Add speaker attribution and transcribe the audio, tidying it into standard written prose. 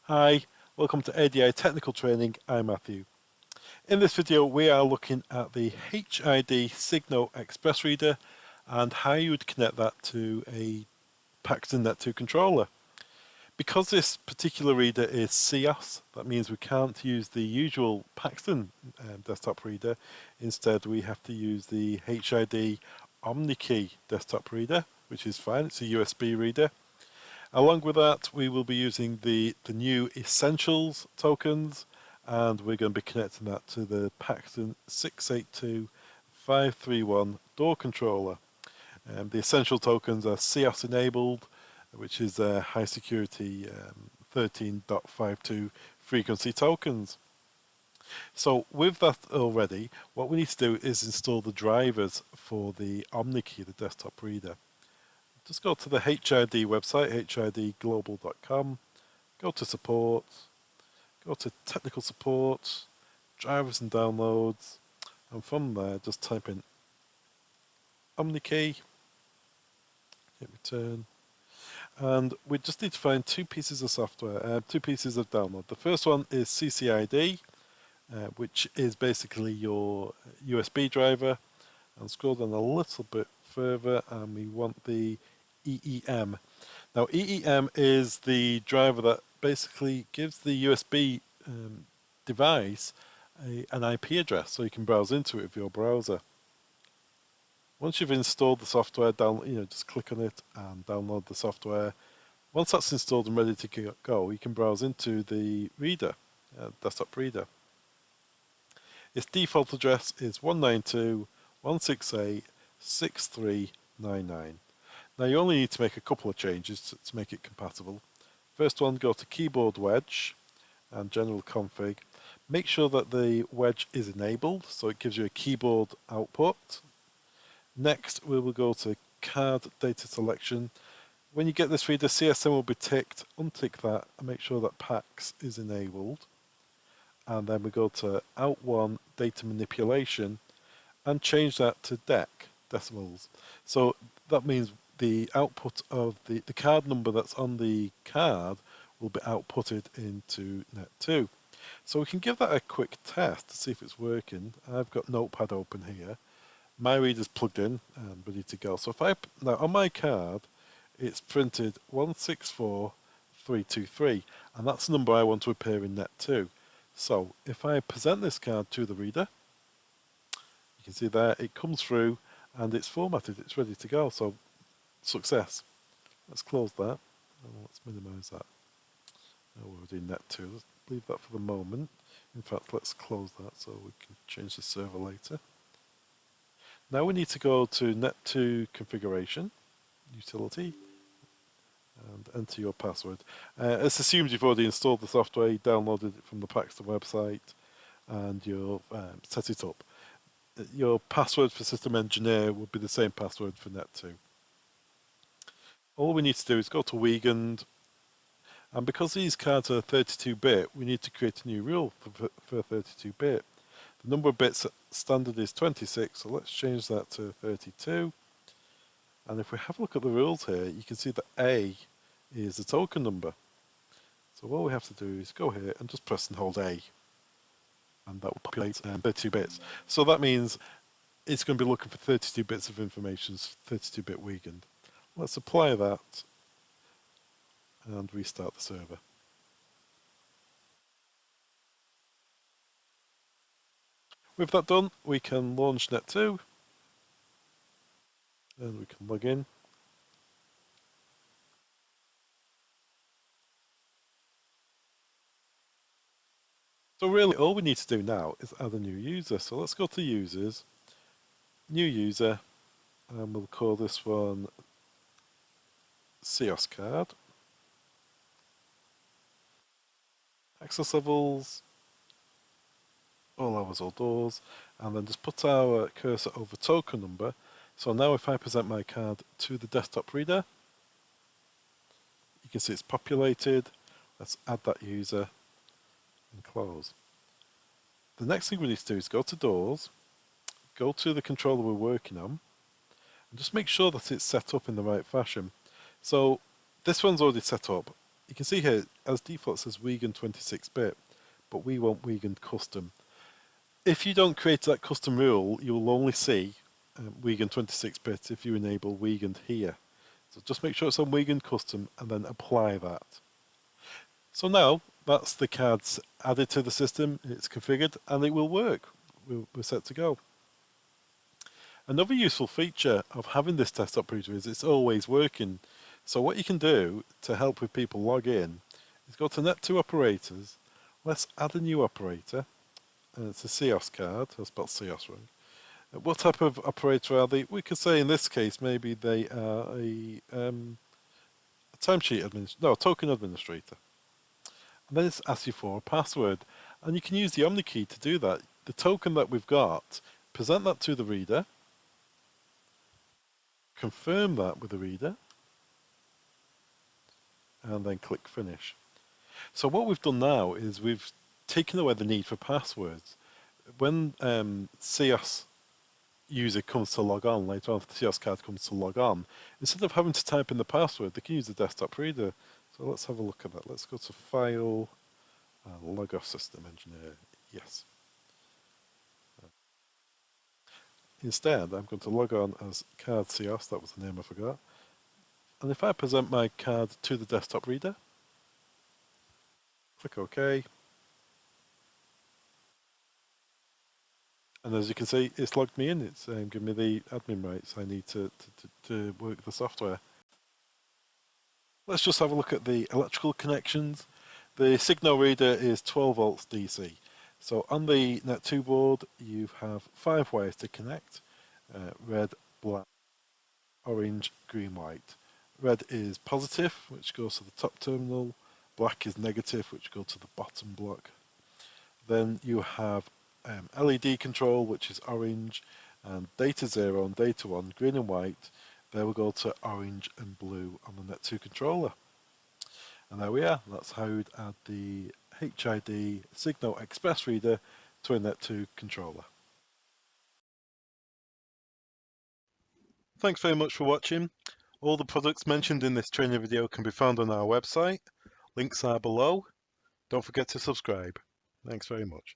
Speaker 1: Hi, welcome to ADI Technical Training. I'm Matthew. In this video we are looking at the HID Signo Express Reader and how you would connect that to a Paxton Net2 controller. Because this particular reader is CIOS, that means we can't use the usual Paxton desktop reader. Instead we have to use the HID OmniKey desktop reader, which is fine, it's a USB reader. Along with that, we will be using the new Essentials tokens, and we're going to be connecting that to the Paxton 682.531 door controller. The Essential tokens are CIOS enabled, which is high security 13.52 frequency tokens. So with that already, what we need to do is install the drivers for the OmniKey, the desktop reader. Just go to the HID website, hidglobal.com, go to support, go to technical support, drivers and downloads, and from there just type in OmniKey, hit return, and we just need to find two pieces of software, two pieces of download. The first one is CCID, which is basically your USB driver, and scroll down a little bit further and we want the EEM. Now EEM is the driver that basically gives the USB device an IP address so you can browse into it with your browser. Once you've installed the software, just click on it and download the software. Once that's installed and ready to go, you can browse into the reader, desktop reader. Its default address is 192.168.6399. Now you only need to make a couple of changes to make it compatible. First one, go to keyboard wedge and general config. Make sure that the wedge is enabled so it gives you a keyboard output. Next we will go to card data selection. When you get this reader, CSM will be ticked. Untick that and make sure that PAX is enabled. And then we go to Out1 data manipulation and change that to decimals. So that means the output of the card number that's on the card will be outputted into Net2. So we can give that a quick test to see if it's working. I've got Notepad open here. My reader's plugged in and ready to go. So if now on my card, it's printed 164323, and that's the number I want to appear in Net2. So if I present this card to the reader, you can see there it comes through and it's formatted, it's ready to go. So success. Let's close that and let's minimize that. Now we're doing Net2. Let's leave that for the moment. In fact, let's close that so we can change the server later. Now we need to go to Net2 configuration, utility, and enter your password. It's assumed you've already installed the software, you downloaded it from the Paxton website, and you've set it up. Your password for System Engineer will be the same password for Net2. All we need to do is go to Wiegand, and because these cards are 32-bit, we need to create a new rule for 32-bit. The number of bits standard is 26, so let's change that to 32. And if we have a look at the rules here, you can see that A is the token number. So all we have to do is go here and just press and hold A. And that will populate 32 bits. So that means it's going to be looking for 32 bits of information, 32-bit Wiegand. Let's apply that and restart the server. With that done, we can launch Net2 and we can log in. So really all we need to do now is add a new user. So let's go to users, new user, and we'll call this one CIOS card. Access levels, all hours, all doors, and then just put our cursor over token number. So now if I present my card to the desktop reader, you can see it's populated. Let's add that user and close. The next thing we need to do is go to doors, go to the controller we're working on, and just make sure that it's set up in the right fashion. So this one's already set up. you can see here, as default, it says Wiegand 26-bit, but we want Wiegand custom. If you don't create that custom rule, you'll only see Wiegand 26-bit if you enable Wiegand here. So just make sure it's on Wiegand custom and then apply that. So now that's the cards added to the system, it's configured, and it will work. We're set to go. Another useful feature of having this desktop router is it's always working. So what you can do to help with people log in is go to Net2 operators. Let's add a new operator. It's a CIOS card. I spelled CIOS wrong. What type of operator are they? We could say in this case maybe they are a timesheet administrator, no, token administrator. And then it's asks you for a password, and you can use the Omni key to do that. The token that we've got, present that to the reader, confirm that with the reader, and then click finish. So what we've done now is we've taken away the need for passwords. When CIOS user comes to log on later on, if the CIOS card comes to log on, instead of having to type in the password, they can use the desktop reader. So let's have a look at that. Let's go to File, Log Off System Engineer. Yes. Instead, I'm going to log on as card CIOS. That was the name I forgot. And if I present my card to the desktop reader, click OK. And as you can see, it's logged me in. It's giving me the admin rights I need to work the software. Let's just have a look at the electrical connections. The Signo reader is 12 volts DC. So on the Net2 board, you have 5 wires to connect. Red, black, orange, green, white. Red is positive, which goes to the top terminal. Black is negative, which goes to the bottom block. Then you have LED control, which is orange, and data 0 and data 1, green and white. They will go to orange and blue on the Net2 controller. And there we are. That's how you'd add the HID Signo Express reader to a Net2 controller. Thanks very much for watching. All the products mentioned in this training video can be found on our website. Links are below. Don't forget to subscribe. Thanks very much.